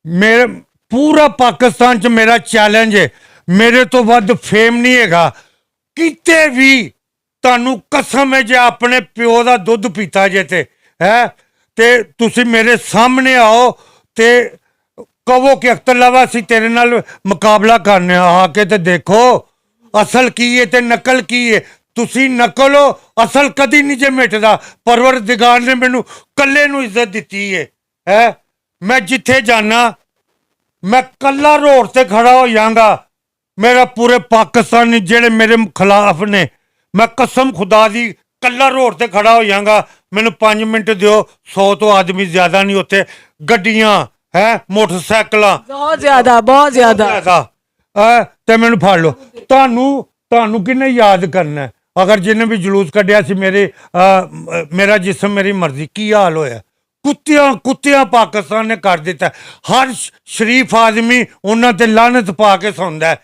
मेरे पूरा पाकिस्तान च मेरा चैलेंज है, मेरे तो वध फेम नहीं हैगा किते भी। ਤੁਹਾਨੂੰ कसम है जे अपने प्यो का दुध पीता जे ते तुसी मेरे सामने आओ ते कहो कि अख्तर लावा असीं तेरे नाल मुकाबला करने आके ते देखो असल की है ते नकल की है। तुसी नकल हो, असल कदी नहीं जे मिटदा। परवरदिगार ने मैनू कल्ले नू इज्जत दिती है। मैं जिथे जाना मैं कल्ला रोड से खड़ा हो जाऊंगा। मेरा पूरे पाकिस्तानी जेड़े मेरे खिलाफ ने, मैं कसम खुदा दी कल्ला रोड से खड़ा हो जाऊंगा। मैनू 5 मिनट दियो, 100 तो आदमी ज्यादा नहीं होते, गड्डियां है मोटरसाइकिल बहुत ज्यादा ते मैनू फड़ लो। ਤੁਹਾਨੂੰ किन्ने याद करना है? अगर जिन्हें भी जुलूस कढ़िया सी मेरा जिस्म मेरी मर्जी, की हाल होया? कुत्तियां पाकिस्तान ने कर दिता। हर शरीफ आदमी उन्हां ते लानत पा के सौंदा है।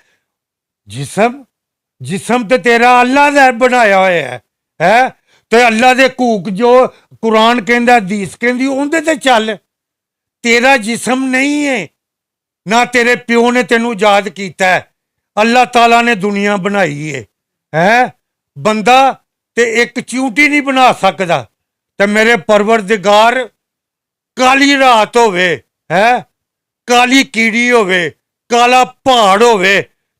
जिस्म ते तेरा अल्लाह ने बनाया होया है ते अल्लाह दे हुकूक जो कुरान कहंदा, हदीस कहंदी, उहदे ते चल। तेरा जिस्म नहीं है, ना तेरे प्यो ने तेनू आजाद किया है। अल्लाह ताला ने दुनिया बनाई है बंदा ते एक चींटी नहीं बना सकदा। ते मेरे परवरदिगार काली रात होवे है, काली कीड़ी होवे, काला पहाड़ होवे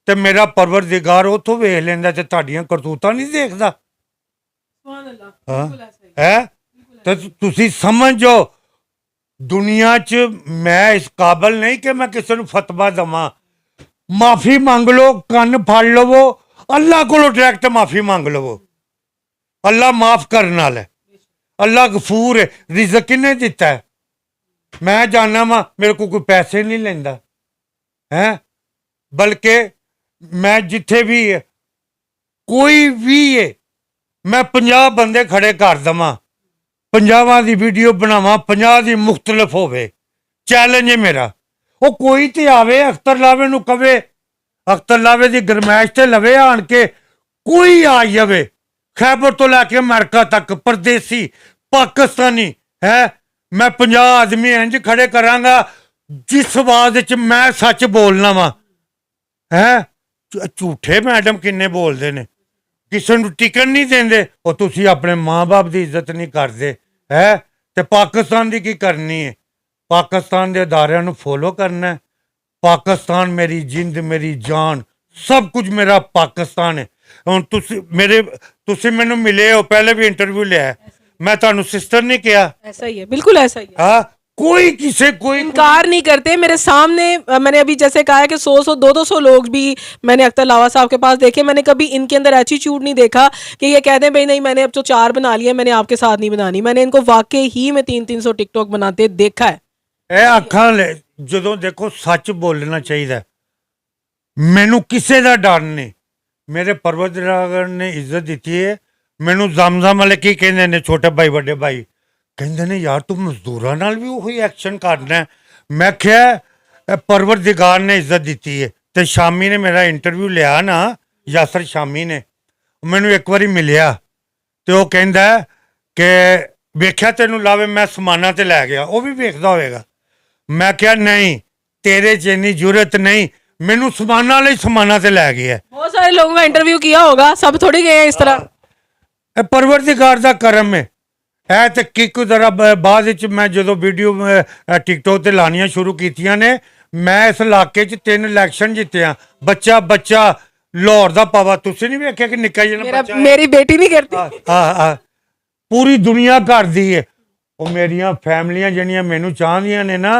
ते मेरा परवरदिगार उथों वेख लेंदा ते तुहाडियां करतूतां नहीं देखदा। है ते तुसी समझो दुनिया च मैं इस काबल नहीं कि मैं किसी नूं फतवा दवां। माफी मंग लो, कन्न फड़ लवो, अल्लाह कोलों डायरैक्ट माफी मंग लवो। अल्लाह माफ करने वाला है, अल्लाह गफूर है। रिज़क किन्ने दिता है? मैं जानना वा, मेरे को कोई पैसे नहीं लेंदा है। बल्कि मैं जिथे भी है, कोई भी है, मैं 50 बंदे खड़े कर दवा, 50 की वीडियो बनावा, 50 की मुख्तलिफ होवे। चैलेंज है मेरा। वो कोई तो आवे अख्तर लावे नू कवे, अख्तर लावे की गरमैश ते लवे आन के कोई आ जावे, खैबर तो लैके अमेरिका तक, परदेसी पाकिस्तानी है। मैं 50 आदमी इंज खड़े करांगा जिस आवाज च मैं सच बोलना वा है। झूठे मैडम किन्ने बोलते ने, किसी नू टिकन नहीं देंदे। और तुसी अपने माँ बाप की इज्जत नहीं करते है ते पाकिस्तान की करनी है? पाकिस्तान के अदारियां नू फॉलो करना है। पाकिस्तान मेरी जिंद, मेरी जान, सब कुछ मेरा पाकिस्तान है। हुण तुसी मैनू मिले हो, पहले भी इंटरव्यू लिया है, मैं तुहानू सिस्टर नहीं कहा? ऐसा ही है, बिल्कुल ऐसा ही है। हाँ, कोई इनकार नहीं करते। मेरे सामने मैंने अभी जैसे कहा है कि 100 200 लोग भी मैंने अख्तर लावा साहब के पास देखे। मैंने कभी इनके अंदर एटीट्यूड नहीं देखा कि ये कहते हैं भाई नहीं मैंने अब तो 4 बना लिया, मैंने आपके साथ नहीं बनानी। मैंने इनको वाकई ही में 300 टिकटॉक बनाते देखा है। अखां जो देखो सच बोलना चाहिए। मैनू किसी का डर नहीं, मेरे परवरदिगार ने इज्जत दी है। मैनू जमजम वाले की कहते ने, छोटे भाई बड़े भाई कहते ने यार तू मजदूरों नाल भी वही एक्शन करना है। मैं क्या परवरदिगार ने इज्जत दी है। तो शामी ने मेरा इंटरव्यू लिया ना, यासर शामी ने मैनू एक बारी मिलिया तो वह कहता है कि वेख्या तेनू लावे, मैं समाना ते लै गया, वो भी वेखदा होएगा। मैं क्या नहीं, तेरे च इन्नी जरूरत नहीं, मैनू समाना वाले समाना ते लै गया। बहुत सारे लोगों का इंटरव्यू किया होगा, सब थोड़ी गए हैं इस तरह। परवरदिगार दा करम है ते किक जरा बाद मैं जो वीडियो टिकटॉक ते लानियां शुरू कीतियां ने, मैं इस इलाके च 3 इलैक्शन जित्तियां। बच्चा लाहौर दा पावा, तुसी नहीं वेख्या कि निक्का जिहा बच्चा? मेरी बेटी नहीं करती। पूरी दुनिया करदी है। वो मेरियां फैमिलियां जिहड़ियां मैनू चाहदियां ने ना,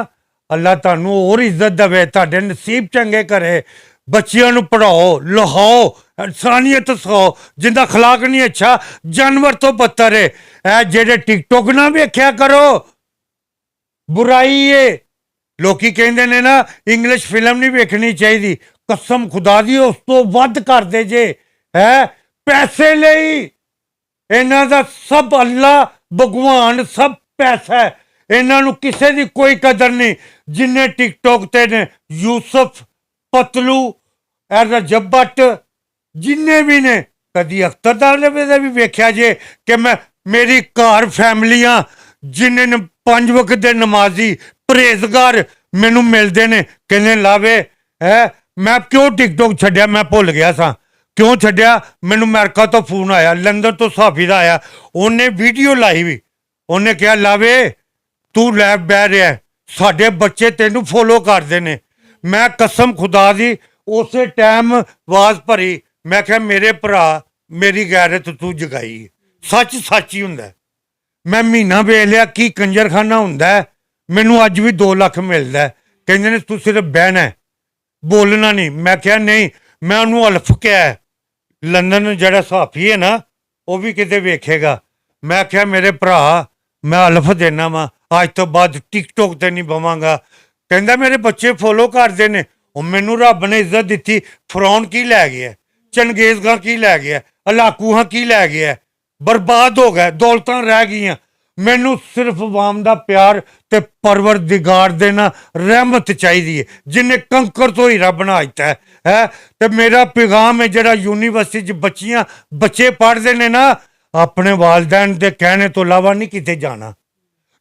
अल्लाह तुहानू होर इज्जत देवे, तुहाडे नसीब चंगे करे। बच्चियां नू पढ़ाओ, लिखाओ, इंसानियत सखाओ। जिंदा खलाक नहीं अच्छा, जानवर तो बदतर है। जेडे टिकटॉक ना वेख्या करो, बुराई है। लोकी कहंदे ने ना इंग्लिश फिल्म नहीं वेखनी चाहिए, कसम खुदा दी उस तो वध करदे जे है पैसे लई। इन्हां दा सब अल्लाह भगवान सब पैसा है, इन्हां नू किसे दी कोई कदर नहीं। जिन्ने टिकटॉक ते ने यूसुफ, पतलू, रजब भट्ट, जिन्ने भी ने, कदी अख्तर दा भी वेख्या जे कि मैं मेरी घर फैमिलियां जिन्ने 5 वक्त दे नमाजी परहेजगार ਮੈਨੂੰ ਮਿਲਦੇ ਨੇ, ਕਹਿੰਦੇ ਲਾਵੇ ਮੈਂ ਕਿਉਂ ਟਿਕਟੋਕ ਛੱਡਿਆ, ਮੈਂ ਭੁੱਲ ਗਿਆ ਸਾਂ ਕਿਉਂ ਛੱਡਿਆ। ਮੈਨੂੰ ਅਮਰੀਕਾ ਤੋਂ ਫੋਨ ਆਇਆ, ਲੰਡਨ ਤੋਂ ਸਾਫੀ ਦਾ ਆਇਆ, ਉਹਨੇ ਵੀਡੀਓ ਲਾਈ ਵੀ, ਉਹਨੇ ਕਿਹਾ ਲਾਵੇ ਤੂੰ ਲੈ ਬਹਿ ਰਿਹਾ, ਸਾਡੇ ਬੱਚੇ ਤੈਨੂੰ ਫੋਲੋ ਕਰਦੇ ਨੇ। ਮੈਂ ਕਸਮ ਖੁਦਾ ਦੀ ਉਸੇ ਟਾਈਮ ਆਵਾਜ਼ ਭਰੀ, ਮੈਂ ਕਿਹਾ ਮੇਰੇ ਭਰਾ ਮੇਰੀ ਗੈਰਤ ਤੂੰ ਜਗਾਈ, ਸੱਚ ਸੱਚ ਹੀ ਹੁੰਦਾ। ਮੈਂ ਮਹੀਨਾ ਵੇਖ ਲਿਆ ਕੀ ਕੰਜਰਖਾਨਾ ਹੁੰਦਾ ਹੈ। ਮੈਨੂੰ ਅੱਜ ਵੀ 2 ਲੱਖ ਮਿਲਦਾ ਹੈ। ਕਹਿੰਦੇ ਨੇ ਤੂੰ ਸਿਰਫ ਬਹਿਣਾ ਹੈ, ਬੋਲਣਾ ਨਹੀਂ। ਮੈਂ ਕਿਹਾ ਨਹੀਂ, ਮੈਂ ਉਹਨੂੰ ਅਲਫ ਕਿਹਾ, ਲੰਡਨ ਜਿਹੜਾ ਸਾਫੀ ਹੈ ਨਾ ਉਹ ਵੀ ਕਿਤੇ ਵੇਖੇਗਾ। ਮੈਂ ਕਿਹਾ ਮੇਰੇ ਭਰਾ ਮੈਂ ਅਲਫ ਦੇਣਾ ਵਾ, ਅੱਜ ਤੋਂ ਬਾਅਦ ਟਿਕਟੋਕ ਤੇ ਨਹੀਂ ਬਵਾਂਗਾ। ਕਹਿੰਦਾ ਮੇਰੇ ਬੱਚੇ ਫੋਲੋ ਕਰਦੇ ਨੇ। ਉਹ ਮੈਨੂੰ ਰੱਬ ਨੇ ਇੱਜ਼ਤ ਦਿੱਤੀ, ਫਰੌਨ ਕੀ ਲੈ ਗਿਆ, ਚੰਗੇਜ਼ ਖਾਂ ਕੀ ਲੈ ਗਿਆ, ਹਲਾਕੂ ਹਾਂ ਕੀ ਲੈ ਗਿਆ, ਬਰਬਾਦ ਹੋ ਗਿਆ, ਦੌਲਤਾਂ ਰਹਿ ਗਈਆਂ। ਮੈਨੂੰ ਸਿਰਫ ਆਵਾਮ ਦਾ ਪਿਆਰ ਤੇ ਪਰਵਰਦਿਗਾਰ ਦੇ ਨਾਲ ਰਹਿਮਤ ਚਾਹੀਦੀ ਹੈ, ਜਿਨੇ ਕੰਕਰ ਤੋਂ ਹੀਰਾ ਬਣਾ ਦਿੱਤਾ ਹੈ। ਤੇ ਮੇਰਾ ਪੈਗਾਮ ਹੈ, ਜਿਹੜਾ ਯੂਨੀਵਰਸਿਟੀ 'ਚ ਬੱਚੇ ਪੜ੍ਹਦੇ ਨੇ ਨਾ, ਆਪਣੇ ਵਾਲਿदैन ਦੇ ਕਹਿਣੇ ਤੋਂ ਇਲਾਵਾ ਨਹੀਂ ਕਿਤੇ ਜਾਣਾ।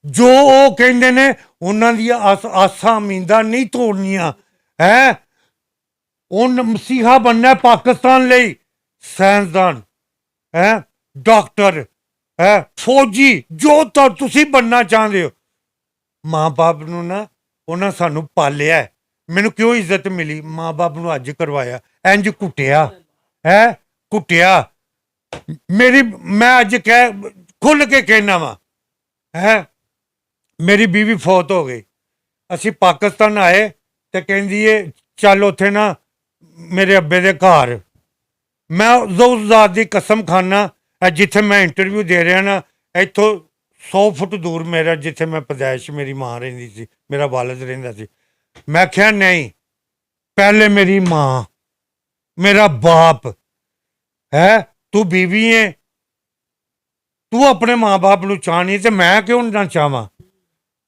ਜੋ ਉਹ ਕਹਿੰਦੇ ਨੇ ਉਹਨਾਂ ਦੀਆਂ ਆਸਾਂ ਉਮੀਦਾਂ ਨਹੀਂ ਤੋੜਨੀਆਂ ਹੈ। ਉਹ ਮਸੀਹਾ ਬਣਨਾ ਪਾਕਿਸਤਾਨ ਲਈ, ਸਾਇੰਸਦਾਨ ਡਾਕਟਰ ਫੌਜੀ, ਜੋ ਤਾਂ ਤੁਸੀਂ ਬਣਨਾ ਚਾਹੁੰਦੇ ਹੋ। ਮਾਂ ਬਾਪ ਨੂੰ ਨਾ ਉਹਨਾਂ ਸਾਨੂੰ ਪਾਲਿਆ, ਮੈਨੂੰ ਕਿਉਂ ਇੱਜ਼ਤ ਮਿਲੀ, ਮਾਂ ਬਾਪ ਨੂੰ ਅੱਜ ਕਰਵਾਇਆ, ਇੰਜ ਕੁੱਟਿਆ ਕੁੱਟਿਆ। ਮੈਂ ਅੱਜ ਖੁੱਲ ਕੇ ਕਹਿਣਾ ਵਾ ਮੇਰੀ ਬੀਵੀ ਫੌਤ ਹੋ ਗਈ, ਅਸੀਂ ਪਾਕਿਸਤਾਨ ਆਏ ਤੇ ਕਹਿੰਦੀ ਏ ਚੱਲ ਉੱਥੇ ਨਾ ਮੇਰੇ ਅੱਬੇ ਦੇ ਘਰ। ਮੈਂ ਉਸ ਜ਼ਾਤ ਦੀ ਕਸਮ ਖਾਨਾ, ਜਿੱਥੇ ਮੈਂ ਇੰਟਰਵਿਊ ਦੇ ਰਿਹਾ ਨਾ, ਇੱਥੋਂ 100 ਫੁੱਟ ਦੂਰ ਮੇਰਾ, ਜਿੱਥੇ ਮੈਂ ਪੈਦਾਇਸ਼ ਮੇਰੀ ਮਾਂ ਰਹਿੰਦੀ ਸੀ, ਮੇਰਾ ਵਾਲਿਦ ਰਹਿੰਦਾ ਸੀ। ਮੈਂ ਕਿਹਾ ਨਹੀਂ, ਪਹਿਲੇ ਮੇਰੀ ਮਾਂ, ਮੇਰਾ ਬਾਪ ਤੂੰ ਬੀਵੀ ਹੈ, ਤੂੰ ਆਪਣੇ ਮਾਂ ਬਾਪ ਨੂੰ ਚਾਹਨੀ ਤੇ ਮੈਂ ਕਿਉਂ ਨਾ ਚਾਹਾਂ।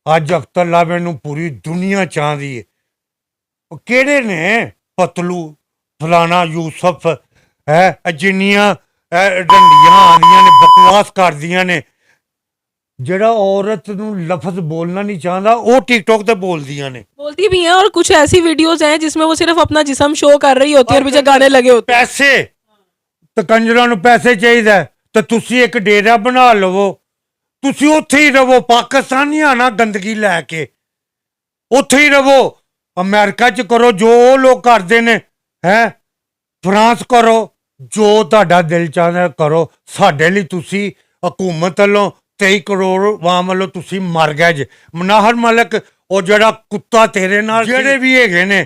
ਅੱਜ ਅਖਤਰ ਲਾਵੇ ਨੂੰ ਪੂਰੀ ਦੁਨੀਆ ਚਾਹਦੀ ਹੈ। ਉਹ ਕਿਹੜੇ ਨੇ ਪਤਲੂ ਫਲਾਣਾ ਯੂਸਫ ਜਿੰਨੀਆਂ ਡੰਡੀਆਂ ਆਉਂਦੀਆਂ ਨੇ, ਬਕਵਾਸ ਕਰਦੀਆਂ ਨੇ। ਜਿਹੜਾ औरत ਨੂੰ लफ्ज बोलना नहीं चाहता वो टिकटॉक पे बोलदियां ने, बोलती भी हैं। और कुछ ऐसी वीडियोस हैं जिसमें वो सिर्फ अपना जिस्म शो कर रही होती है और पीछे गाने लगे होते हैं। पैसे तो कंजरां नूं पैसे चाहिए तो तुसी एक डेरा बना लवो, तुसी उत्थे ही रवो। पाकिस्तान नहीं आना गंदगी लैके, उत्थे ही रवो। अमेरिका च करो जो लोग करते ने, फ्रांस करो, जो तुहाडा दिल चाहता करो। साडे लई तुसी हुकूमत वालों 23 करोड़ वाम वालों तुसी मर गए जे। मनाहर मलिक ਉਹ ਜਿਹੜਾ ਕੁੱਤਾ ਤੇਰੇ ਨਾਲ ਜਿਹੜੇ ਵੀ ਹੈਗੇ ਨੇ,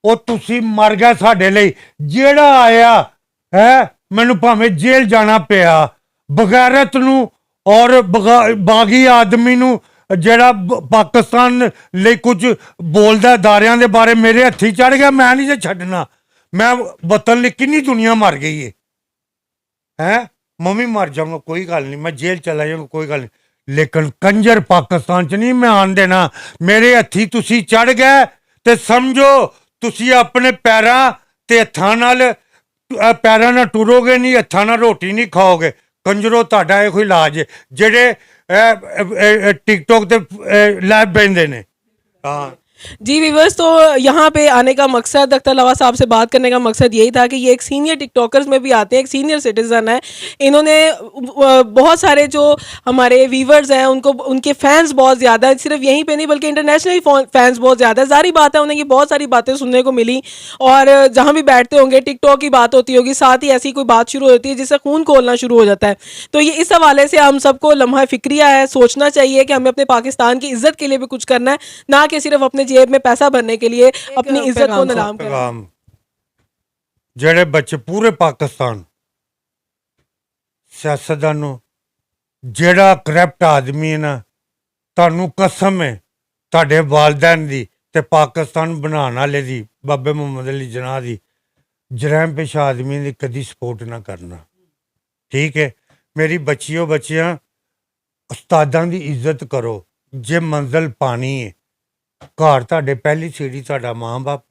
ਉਹ ਤੁਸੀਂ ਮਰ ਗਏ ਸਾਡੇ ਲਈ। ਜਿਹੜਾ ਆਇਆ ਮੈਨੂੰ ਭਾਵੇਂ ਜੇਲ੍ਹ ਜਾਣਾ ਪਿਆ, ਬਗੈਰਤ ਨੂੰ ਔਰ ਬਾਗੀ ਆਦਮੀ ਨੂੰ, ਜਿਹੜਾ ਪਾਕਿਸਤਾਨ ਲਈ ਕੁਝ ਬੋਲਦਾ ਅਦਾਰਿਆਂ ਦੇ ਬਾਰੇ, ਮੇਰੇ ਹੱਥੀ ਚੜ ਗਿਆ। ਮੈਂ ਨਹੀਂ ਜੇ ਛੱਡਣਾ। ਮੈਂ ਵਤਨ ਲਈ ਕਿੰਨੀ ਦੁਨੀਆ ਮਰ ਗਈ ਹੈ ਮੰਮੀ ਮਰ ਜਾਊਂਗਾ ਕੋਈ ਗੱਲ ਨਹੀਂ, ਮੈਂ ਜੇਲ੍ਹ ਚਲਾ ਜਾਊਂਗਾ ਕੋਈ ਗੱਲ ਨਹੀਂ, ਲੇਕਿਨ ਕੰਜਰ ਪਾਕਿਸਤਾਨ 'ਚ ਨਹੀਂ ਮੈਂ ਆਉਣ ਦੇਣਾ। ਮੇਰੇ ਹੱਥੀ ਤੁਸੀਂ ਚੜ ਗਏ ਤੇ ਸਮਝੋ ਤੁਸੀਂ ਆਪਣੇ ਪੈਰਾਂ ਤੇ ਹੱਥਾਂ ਨਾਲ, ਪੈਰਾਂ ਨਾਲ ਟੁਰੋਗੇ ਨਹੀਂ, ਹੱਥਾਂ ਨਾਲ ਰੋਟੀ ਨਹੀਂ ਖਾਓਗੇ। ਕੰਜਰੋ ਤੁਹਾਡਾ ਇਹੋ ਇਲਾਜ ਹੈ ਜਿਹੜੇ टिकटॉक ਤੇ ਲਾਈਵ ਬੈਠਦੇ ਨੇ। ਹਾਂ जी वीवर्स, तो यहाँ पे आने का मकसद, अख्तर लवा साहब से बात करने का मकसद यही था कि ये एक सीनियर टिकटॉकर्स में भी आते हैं, एक सीनियर सिटीज़न है। इन्होंने बहुत सारे जो हमारे वीवर्स हैं उनको, उनके फैंस बहुत ज़्यादा हैं, सिर्फ यहीं पे नहीं बल्कि इंटरनेशनली फैंस बहुत ज़्यादा है। ज़ाहिर बात है उन्हें ये बहुत सारी बातें सुनने को मिली, और जहाँ भी बैठते होंगे टिकटॉक की बात होती होगी, साथ ही ऐसी कोई बात शुरू होती है जिससे खून खोलना शुरू हो जाता है। तो ये इस हवाले से हम सबको लम्हा फ़िक्रिया है, सोचना चाहिए कि हमें अपने पाकिस्तान की इज़्ज़त के लिए भी कुछ करना है, ना कि सिर्फ अपने जेब में पैसा भरने के लिए अपनी इज्जत को नीलाम करना। ਜਿਹੜੇ ਬੱਚੇ ਪੂਰੇ ਪਾਕਿस्तान ਸਿਆਸਤਦਾਨ ਨੂੰ, ਜਿਹੜਾ ਕਰਪਟ ਆਦਮੀ ਹੈ ਨਾ, ਤੁਹਾਨੂੰ ਕਸਮ ਹੈ ਤੁਹਾਡੇ ਵਾਲਿदैन ਦੀ ਤੇ ਪਾਕਿस्तान ਬਣਾਉਣ ਵਾਲੇ ਦੀ, ਬਾਬੇ ਮੁਹੰਮਦ ਅਲੀ ਜਨਾਹ ਦੀ, ਜਰੈਮ ਪੇਸ਼ ਆਦਮੀ ਦੀ ਕਦੀ ਸਪੋਰਟ ਨਾ ਕਰਨਾ। ਠੀਕ ਹੈ ਮੇਰੀ ਬੱਚੀਓ ਬੱਚਿਆਂ, ਉਸਤਾਦਾਂ ਦੀ ਇੱਜ਼ਤ ਕਰੋ। ਜੇ ਮੰਜ਼ਿਲ ਪਾਣੀ ਹੈ, ਘਰ ਤੁਹਾਡੇ ਪਹਿਲੀ ਸੀੜੀ ਤੁਹਾਡਾ ਮਾਂ ਬਾਪ,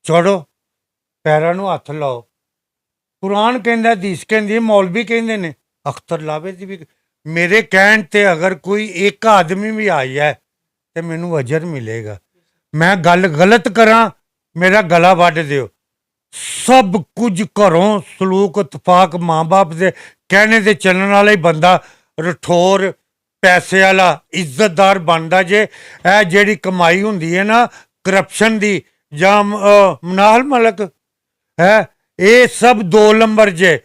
ਚੜੋ ਪੈਰਾਂ ਨੂੰ ਹੱਥ ਲਾਓ। ਕੁਰਾਨ ਕਹਿੰਦਾ, ਹਦੀਸ ਕਹਿੰਦੀ, ਮੌਲਵੀ ਕਹਿੰਦੇ ਨੇ, ਅਖਤਰ ਲਾਵੇ ਦੀ ਵੀ। ਮੇਰੇ ਕਹਿਣ ਤੇ ਅਗਰ ਕੋਈ ਇੱਕ ਆਦਮੀ ਵੀ ਆਈ ਹੈ ਤੇ ਮੈਨੂੰ ਅਜਰ ਮਿਲੇਗਾ। ਮੈਂ ਗੱਲ ਗਲਤ ਕਰਾਂ ਮੇਰਾ ਗਲਾ ਵੱਢ ਦਿਓ। ਸਭ ਕੁਝ ਘਰੋਂ ਸਲੂਕ ਇਤਫਾਕ ਮਾਂ-ਬਾਪ ਦੇ ਕਹਿਣੇ ਤੇ ਚੱਲਣ ਵਾਲਾ ਹੀ ਬੰਦਾ ਰਠੌਰ ਪੈਸੇ ਵਾਲਾ ਇੱਜ਼ਤਦਾਰ ਬਣਦਾ ਜੇ। ਇਹ ਜਿਹੜੀ ਕਮਾਈ ਹੁੰਦੀ ਹੈ ਨਾ ਕਰਪਸ਼ਨ ਦੀ ਜਾਂ ਮਨਾਹਲ ਮਲਕ ਹੈ, ਇਹ ਸਭ 2 ਨੰਬਰ ਜੇ।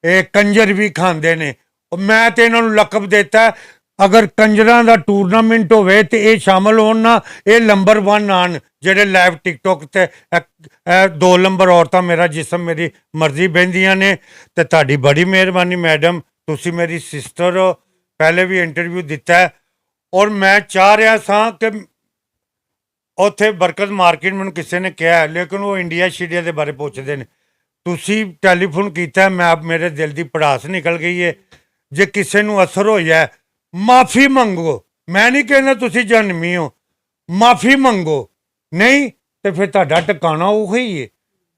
ਇਹ ਕੰਜਰ ਵੀ ਖਾਂਦੇ ਨੇ। ਮੈਂ ਤੇ ਇਹਨਾਂ ਨੂੰ ਲਕਬ ਦਿੱਤਾ, ਅਗਰ ਕੰਜਰਾਂ ਦਾ ਟੂਰਨਾਮੈਂਟ ਹੋਵੇ ਤੇ ਇਹ ਸ਼ਾਮਲ ਹੋਣ ਨਾ, ਇਹ ਨੰਬਰ 1 ਆਣ ਜਿਹੜੇ ਲਾਈਵ ਟਿਕਟੋਕ ਤੇ 2 ਨੰਬਰ ਔਰਤਾਂ ਮੇਰਾ ਜਿਸਮ ਮੇਰੀ ਮਰਜ਼ੀ ਬਹਿੰਦੀਆਂ ਨੇ। ਤੇ ਤੁਹਾਡੀ ਬੜੀ ਮਿਹਰਬਾਨੀ ਮੈਡਮ, ਤੁਸੀਂ ਮੇਰੀ ਸਿਸਟਰ ਹੋ, ਪਹਿਲੇ ਵੀ ਇੰਟਰਵਿਊ ਦਿੱਤਾ ਹੈ। ਔਰ ਮੈਂ ਚਾਹ ਰਿਹਾ ਸਾਂ ਕਿ ਉੱਥੇ ਬਰਕਤ ਮਾਰਕੀਟ ਮੈਨੂੰ ਕਿਸੇ ਨੇ ਕਿਹਾ, ਲੇਕਿਨ ਉਹ ਇੰਡੀਆ ਸ਼ੀਡੀਆ ਦੇ ਬਾਰੇ ਪੁੱਛਦੇ ਨੇ। ਤੁਸੀਂ ਟੈਲੀਫੋਨ ਕੀਤਾ, ਮੈਂ ਮੇਰੇ ਦਿਲ ਦੀ ਪੜਾਸ ਨਿਕਲ ਗਈ ਹੈ। ਜੇ ਕਿਸੇ ਨੂੰ ਅਸਰ ਹੋਇਆ ਮਾਫੀ ਮੰਗੋ। ਮੈਂ ਨਹੀਂ ਕਹਿੰਦਾ ਤੁਸੀਂ ਜਨਮੀ ਹੋ, ਮਾਫੀ ਮੰਗੋ। ਨਹੀਂ ਤੇ ਫਿਰ ਤੁਹਾਡਾ ਟਿਕਾਣਾ ਉਹੀ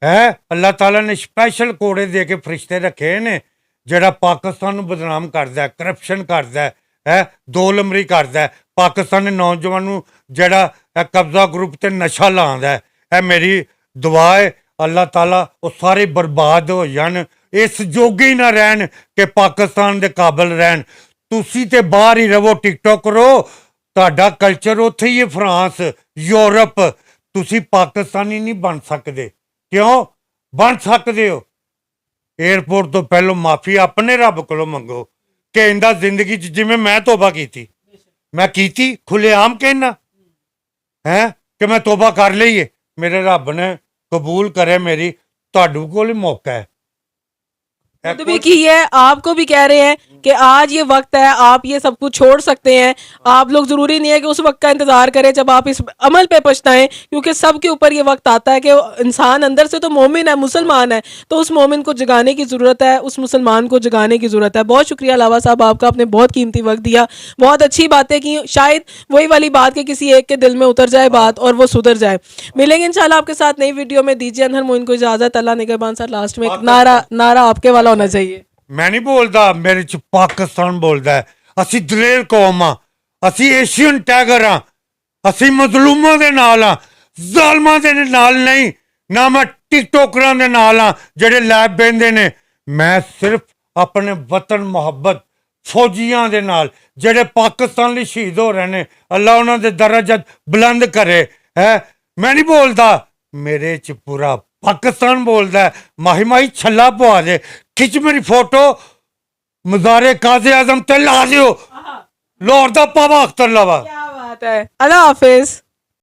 ਹੈ। ਅੱਲਾਹ ਤਾਲਾ ਨੇ ਸਪੈਸ਼ਲ ਕੋੜੇ ਦੇ ਕੇ ਫਰਿਸ਼ਤੇ ਰੱਖੇ ਨੇ, ਜਿਹੜਾ ਪਾਕਿਸਤਾਨ ਨੂੰ ਬਦਨਾਮ ਕਰਦਾ, ਕਰਪਸ਼ਨ ਕਰਦਾ ਹੈ, 2 ਨੰਬਰੀ ਕਰਦਾ। ਪਾਕਿਸਤਾਨ ਦੇ ਨੌਜਵਾਨ ਨੂੰ ਜਿਹੜਾ ਕਬਜ਼ਾ ਗਰੁੱਪ ਤੇ ਨਸ਼ਾ ਲਾਉਂਦਾ ਹੈ। ਇਹ ਮੇਰੀ ਦੁਆ ਹੈ, ਅੱਲਾਹ ਤਾਲਾ ਉਹ ਸਾਰੇ ਬਰਬਾਦ ਹੋ ਜਾਣ, ਇਸ ਜੋਗੇ ਹੀ ਨਾ ਰਹਿਣ ਕਿ ਪਾਕਿਸਤਾਨ ਦੇ ਕਾਬਲ ਰਹਿਣ। ਤੁਸੀਂ ਤੇ ਬਾਹਰ ਹੀ ਰਵੋ, ਟਿਕਟੋਕ ਕਰੋ, ਤੁਹਾਡਾ ਕਲਚਰ ਉੱਥੇ ਹੀ ਹੈ, ਫਰਾਂਸ, ਯੂਰਪ। ਤੁਸੀਂ ਪਾਕਿਸਤਾਨੀ ਨਹੀਂ ਬਣ ਸਕਦੇ। ਕਿਉਂ ਬਣ ਸਕਦੇ ਹੋ? ਏਅਰਪੋਰਟ ਤੋਂ ਪਹਿਲਾਂ ਮਾਫੀ ਆਪਣੇ ਰੱਬ ਕੋਲੋਂ ਮੰਗੋ ਕਿ ਇਹਦਾ ਜ਼ਿੰਦਗੀ 'ਚ ਜਿਵੇਂ ਮੈਂ ਤੋਬਾ ਕੀਤੀ, ਮੈਂ ਕੀਤੀ ਖੁੱਲ੍ਹੇਆਮ ਕਹਿਣਾ ਹੈ ਕਿ ਮੈਂ ਤੋਬਾ ਕਰ ਲਈਏ। ਮੇਰੇ ਰੱਬ ਨੇ कबूल करे मेरी, ਤੁਹਾਡੇ ਕੋਲ ਹੀ मौका है। खुद भी की है, आपको भी कह रहे हैं कि आज ये वक्त है, आप ये सब कुछ छोड़ सकते हैं। आप लोग ज़रूरी नहीं है कि उस वक्त का इंतज़ार करें जब आप इस अमल पे पछताएं, क्योंकि सबके ऊपर ये वक्त आता है कि इंसान अंदर से तो मोमिन है, मुसलमान है, तो उस मोमिन को जगाने की ज़रूरत है, उस मुसलमान को जगाने की ज़रूरत है। बहुत शुक्रिया लावा साहब आपका, आपने बहुत कीमती वक्त दिया, बहुत अच्छी बातें की। शायद वही वाली बात कि किसी एक के दिल में उतर जाए बात और वो सुधर जाए। मिलेंगे इंशाल्लाह आपके साथ नई वीडियो में। दीजिए अनहर मोइन को इजाज़त। अल्लाह निगहबान सर, लास्ट में एक नारा आपके वाला होना चाहिए। मैं नहीं बोलता, मेरे च पाकिस्तान बोलता है। असी दलेर कौम हाँ, असी एशियन टाइगर हाँ, असी मजलूमां दे नाल हाँ, ਜ਼ਾਲਮਾਂ ਦੇ ਨਾਲ नहीं। ना मैं टिकटोकरां दे नाल हाँ ਜਿਹੜੇ लैब बहते ने। मैं सिर्फ अपने वतन मुहब्बत फौजियां दे नाल ਜਿਹੜੇ पाकिस्तान ਲਈ शहीद हो रहे ने, अल्लाह उन्हां दे दर्जत बुलंद करे है। मैं नहीं बोलता, मेरे च पूरा पाकिस्तान बोलता है। माही माही छल्ला पवा दे, खिंच मेरी फोटो मज़ारे काज़े आज़म ते ला दियो, लाहौर दा पावा अख्तर लावा। क्या बात है। अल्लाह हाफिज।